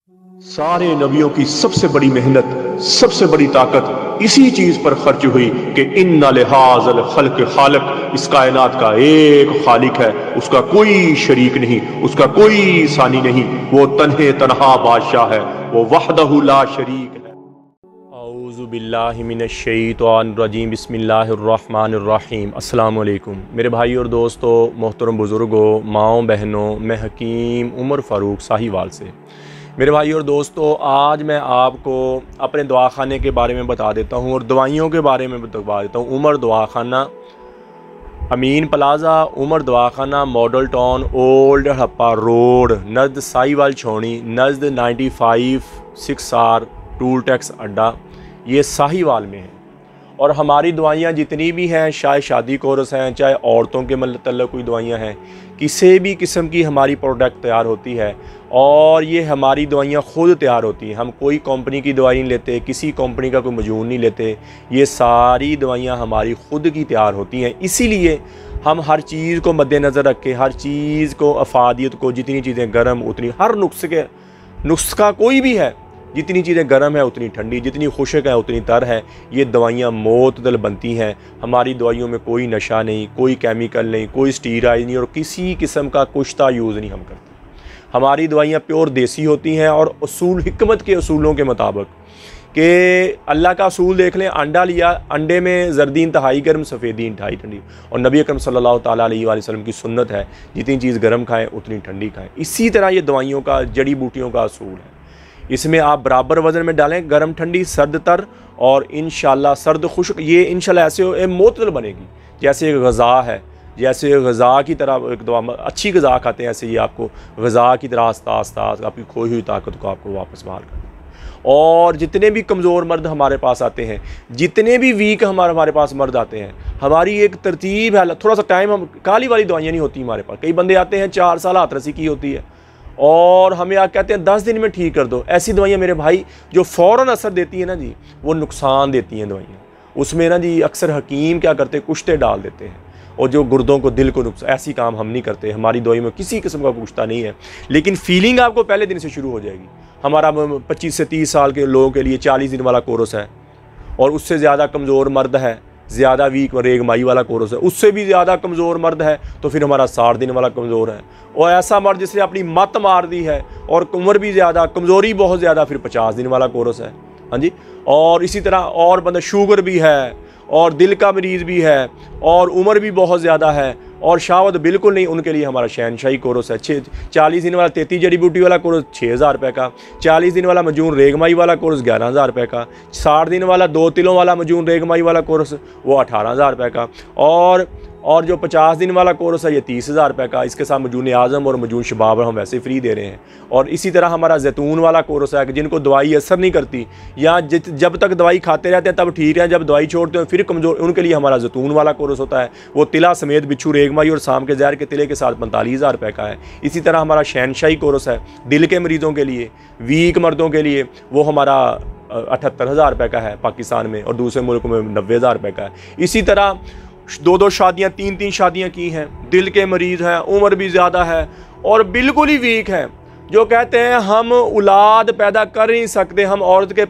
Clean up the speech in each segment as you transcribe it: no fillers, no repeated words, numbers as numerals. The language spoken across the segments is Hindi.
सारे नबियों की सबसे बड़ी मेहनत, सबसे बड़ी ताकत इसी चीज पर खर्च हुई कि इन्ना लिहाज़ल खल्क खालिक, इस कायनात का एक खालिक है, उसका कोई शरीक नहीं, उसका कोई सानी नहीं, वो तन्हे तन्हा बादशाह है, वो वहदहु ला शरीक है। औज़ु बिल्लाहि मिनश शैतानिर रजीम, बिस्मिल्लाहिर्रहमानिर रहीम। अस्सलामु अलैकुम मेरे भाई और दोस्तों, मोहतरम बुज़ुर्गों, माओं बहनों, मैं हकीम उमर फ़ारूक साहिवाल से। मेरे भाई और दोस्तों, आज मैं आपको अपने दवाखाने के बारे में बता देता हूँ और दवाइयों के बारे में बता देता हूँ। उमर दवाखाना, अमीन प्लाज़ा, उमर दवाखाना, model town, old Harappa road, नज़द साहिवाल छोड़ी, नज़द 95 6R टूल टैक्स अड्डा, ये साहिवाल में है। और हमारी दवाइयाँ जितनी भी हैं, चाहे शादी कोर्स हैं, चाहे औरतों के मतलब कोई दवाइयाँ हैं, किसी भी किस्म की हमारी प्रोडक्ट तैयार होती है और ये हमारी दवाइयाँ ख़ुद तैयार होती हैं। हम कोई कंपनी की दवाई नहीं लेते, किसी कंपनी का कोई मजून नहीं लेते, ये सारी दवाइयाँ हमारी ख़ुद की तैयार होती हैं। इसीलिए हम हर चीज़ को मद्देनज़र रख के, हर चीज़ को, अफादियत को, जितनी चीज़ें गर्म उतनी, हर नुस्खा कोई भी है, जितनी चीज़ें गर्म है उतनी ठंडी, जितनी खुशक है उतनी तर है। ये दवाइयाँ मोतदल बनती हैं। हमारी दवाइयों में कोई नशा नहीं, कोई केमिकल नहीं, कोई स्टीराइड नहीं और किसी किस्म का कुश्ता यूज़ नहीं हम करते। हमारी दवाइयाँ प्योर देसी होती हैं और उसूल, हिकमत के उसूलों के मुताबिक, कि अल्लाह का असूल देख लें। अंडा लिया, अंडे में जर्दी इंतहाई गर्म, सफ़ेदी इंतहाई ठंडी, और नबी अकरम सल्लल्लाहु ताला अलैहि वसल्लम की सुन्नत है, जितनी चीज़ गर्म खाएँ उतनी ठंडी खाएँ। इसी तरह ये दवाइयों का, जड़ी बूटियों का असूल है। इसमें आप बराबर वज़न में डालें, गर्म ठंडी, सर्द तर, और इंशाल्लाह सर्द खुश्क, ये इंशाल्लाह ऐसे मोतदल बनेगी जैसे गज़ा है, जैसे गज़ा की तरह एक दवा, अच्छी गज़ा खाते हैं, ऐसे ये आपको गज़ा की तरह आस्ता आस्ता आपकी खोई हुई ताकत को आपको वापस बाहर कर। और जितने भी कमज़ोर मर्द हमारे पास आते हैं, जितने भी वीक हमारे पास मर्द आते हैं, हमारी एक तरतीब है। थोड़ा सा टाइम, हम काली वाली दवाइयाँ नहीं होती हमारे पास। कई बंदे आते हैं 4 साल हाथ रसी की होती है और हमें आप कहते हैं 10 दिन में ठीक कर दो। ऐसी दवाइयाँ मेरे भाई जो फ़ौरन असर देती है ना जी, वो नुकसान देती हैं दवाइयाँ। उसमें ना जी अक्सर हकीम क्या करते हैं, कुश्ते डाल देते हैं, और जो गुर्दों को, दिल को नुकसान, ऐसी काम हम नहीं करते। हमारी दवाई में किसी किस्म का कुश्ता नहीं है, लेकिन फीलिंग आपको पहले दिन से शुरू हो जाएगी। हमारा 25 से 30 साल के लोगों के लिए 40 दिन वाला कोर्स है, और उससे ज़्यादा कमज़ोर मर्द है, ज़्यादा वीक रेगमाई वाला कोर्स है, उससे भी ज़्यादा कमज़ोर मर्द है तो फिर हमारा 60 दिन वाला कमज़ोर है। और ऐसा मर्द जिसने अपनी मत मार दी है और उम्र भी ज़्यादा, कमज़ोरी बहुत ज़्यादा, फिर 50 दिन वाला कोर्स है। हाँ जी। और इसी तरह और बंदा शुगर भी है और दिल का मरीज़ भी है और उम्र भी बहुत ज़्यादा है और शावत बिल्कुल नहीं, उनके लिए हमारा शहनशाही कोर्स है। 40 दिन वाला 33 जड़ी बूटी वाला कोर्स 6000 रुपये का, 40 दिन वाला मजून रेगमाई वाला कोर्स 11000 रुपये का, 60 दिन वाला 2 तिलों वाला मजून रेगमाई वाला कोर्स वो 18000 रुपये का, और जो 50 दिन वाला कोर्स है ये 30000 रुपये का। इसके साथ मजून आज़म और मजून शबाब हम वैसे फ्री दे रहे हैं। और इसी तरह हमारा जैतून वाला कोर्स है कि जिनको दवाई असर नहीं करती या जब तक दवाई खाते रहते हैं तब ठीक है, जब दवाई छोड़ते हैं फिर कमज़ोर, उनके लिए हमारा जैतून वाला कोर्स होता है। वो तिला समेत बिच्छू रेगमाई और शाम के ज़हर के तिले के साथ 45000 रुपये का है। इसी तरह हमारा शहनशाही कोर्स है दिल के मरीज़ों के लिए, वीक मर्दों के लिए, वो हमारा 78000 रुपये का है पाकिस्तान में, और दूसरे मुल्क में 90000 रुपये का है। इसी तरह 2-2 शादियाँ, 3-3 शादियाँ की हैं, दिल के मरीज़ हैं, उम्र भी ज़्यादा है और बिल्कुल ही वीक हैं, जो कहते हैं हम औलाद पैदा कर नहीं सकते, हम औरत के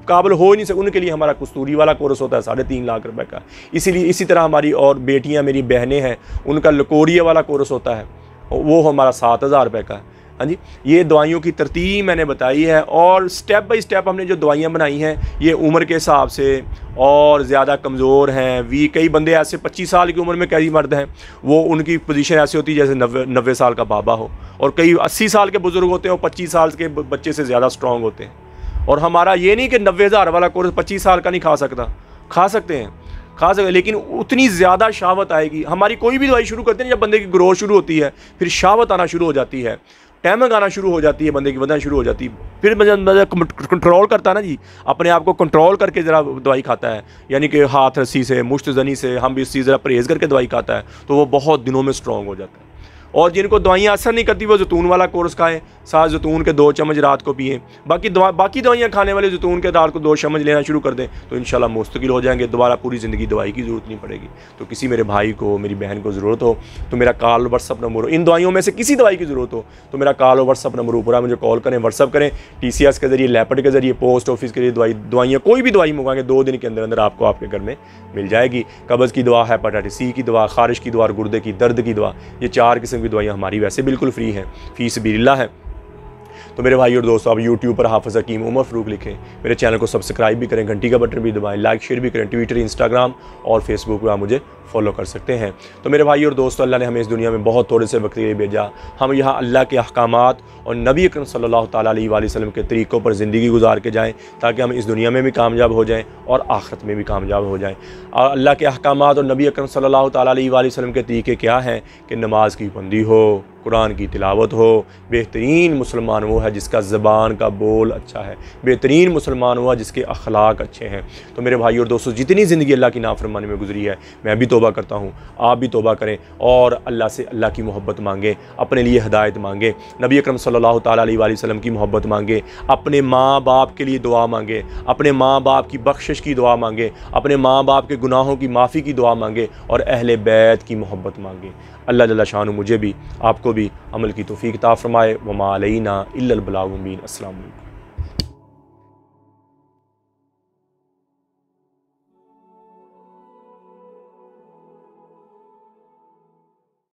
काबिल हो ही नहीं सकते, उनके लिए हमारा कस्तूरी वाला कोर्स होता है 3.5 लाख रुपए का। इसीलिए इसी तरह हमारी और बेटियां, मेरी बहनें हैं, उनका लकोरिया वाला कोर्स होता है, वो हमारा 7000 रुपये का है। हाँ जी। ये दवाइयों की तरतीब मैंने बताई है और स्टेप बाय स्टेप हमने जो दवाइयाँ बनाई हैं ये उम्र के हिसाब से, और ज़्यादा कमज़ोर हैं, कई बंदे ऐसे 25 साल की उम्र में कई मर्द हैं, वो उनकी पोजीशन ऐसी होती है जैसे 90 साल का बाबा हो, और कई 80 साल के बुज़ुर्ग होते हैं और 25 साल के बच्चे से ज़्यादा स्ट्रॉन्ग होते हैं। और हमारा ये नहीं कि 90000 वाला कोर्स 25 साल का नहीं खा सकता, खा सकते हैं, लेकिन उतनी ज़्यादा शावत आएगी। हमारी कोई भी दवाई शुरू करते हैं जब बंदे की ग्रोथ शुरू होती है, फिर शावत आना शुरू हो जाती है, टैमक आना शुरू हो जाती है, बंदे की वजन शुरू हो जाती है, फिर बंदा कंट्रोल करता है ना जी, अपने आप को कंट्रोल करके ज़रा दवाई खाता है, यानी कि हाथ रस्सी से, मुश्त जनी से, हम भी इस चीज़ ज़रा परहेज़ करके दवाई खाता है, तो वो बहुत दिनों में स्ट्रॉन्ग हो जाता है। और जिनको दवाइयाँ असर नहीं करती वो जैतून वाला कोर्स खाएँ, 7 जैतून के 2 चम्मच रात को पिएँ। बाकी दवाइयाँ खाने वाले जैतून के रात को 2 चम्मच लेना शुरू कर दें तो इंशाल्लाह मुस्तकिल हो जाएंगे, दोबारा पूरी ज़िंदगी दवाई की ज़रूरत नहीं पड़ेगी। तो किसी मेरे भाई को, मेरी बहन को ज़रूरत हो तो मेरा कॉल व्हाट्सअप नंबर हो, इन दवाइयों में से किसी दवाई की ज़रूरत हो तो मेरा कॉल और व्हाट्सअप नंबर ऊपर मुझे कॉल करें, व्हाट्सअप करें। TCS के ज़रिए, लेपर्ड के ज़रिए, पोस्ट ऑफिस के जरिए दवाइयाँ कोई भी दवाई मंगाएंगे 2 दिन के अंदर अंदर आपको आपके घर में मिल जाएगी। कब्ज़ की दवा, हेपेटाइटिस C की दवा, खारिश की दवा और गुर्दे की दर्द की दवा, ये 4 किस्म की दवाइयाँ हमारी वैसे बिल्कुल फ्री हैं, फी सबिलिल्लाह है। तो मेरे भाई और दोस्तों, आप यूट्यूब पर हाफ़िज़ हकीम उमर फ़ारूक लिखें, मेरे चैनल को सब्सक्राइब भी करें, घंटी का बटन भी दबाएं, लाइक शेयर भी करें। ट्विटर, इंस्टाग्राम और फेसबुक पर आप मुझे फॉलो कर सकते हैं। तो मेरे भाई और दोस्तों, अल्लाह ने हमें इस दुनिया में बहुत थोड़े से वक्त के लिए भेजा, हम यहाँ अल्लाह के अहकामात और नबी अकरम सल्लल्लाहु ताला अलैहि वसल्लम के तरीक़ों पर ज़िंदगी गुजार के जाएँ ताकि हम इस दुनिया में भी कामयाब हो जाएँ और आखिरत में भी कामयाब हो जाएँ। और अल्लाह के अहकामात और नबी अकरम सल्लल्लाहु ताला अलैहि वसल्लम के तरीक़े क्या हैं कि नमाज की पाबंदी हो, कुरान की तिलावत हो। बेहतरीन मुसलमान वो है जिसका ज़बान का बोल अच्छा है, बेहतरीन मुसलमान हुआ जिसके अखलाक अच्छे हैं। तो मेरे भाई और दोस्तों, जितनी ज़िंदगी अल्लाह की नाफरमानी में गुजरी है, मैं भी तौबा करता हूँ, आप भी तौबा करें और अल्लाह से अल्लाह की मोहब्बत मांगें, अपने लिए हिदायत मांगें, नबी अकरम सल्लल्लाहु ताला अलैहि वसल्लम की मोहब्बत मांगें, अपने माँ बाप के लिए दुआ मांगें, अपने माँ बाप की बख्शिश की दुआ मांगें, अपने माँ बाप के गुनाहों की माफ़ी की दुआ मांगें और अहले बैत की मोहब्बत मांगें। अल्लाह जल्ला शान मुझे भी आपको भी अमल की तौफीक अता फरमाए। वमा अलैना इल्लल बलागुल मुबीन। अस्सलामु अलैकुम।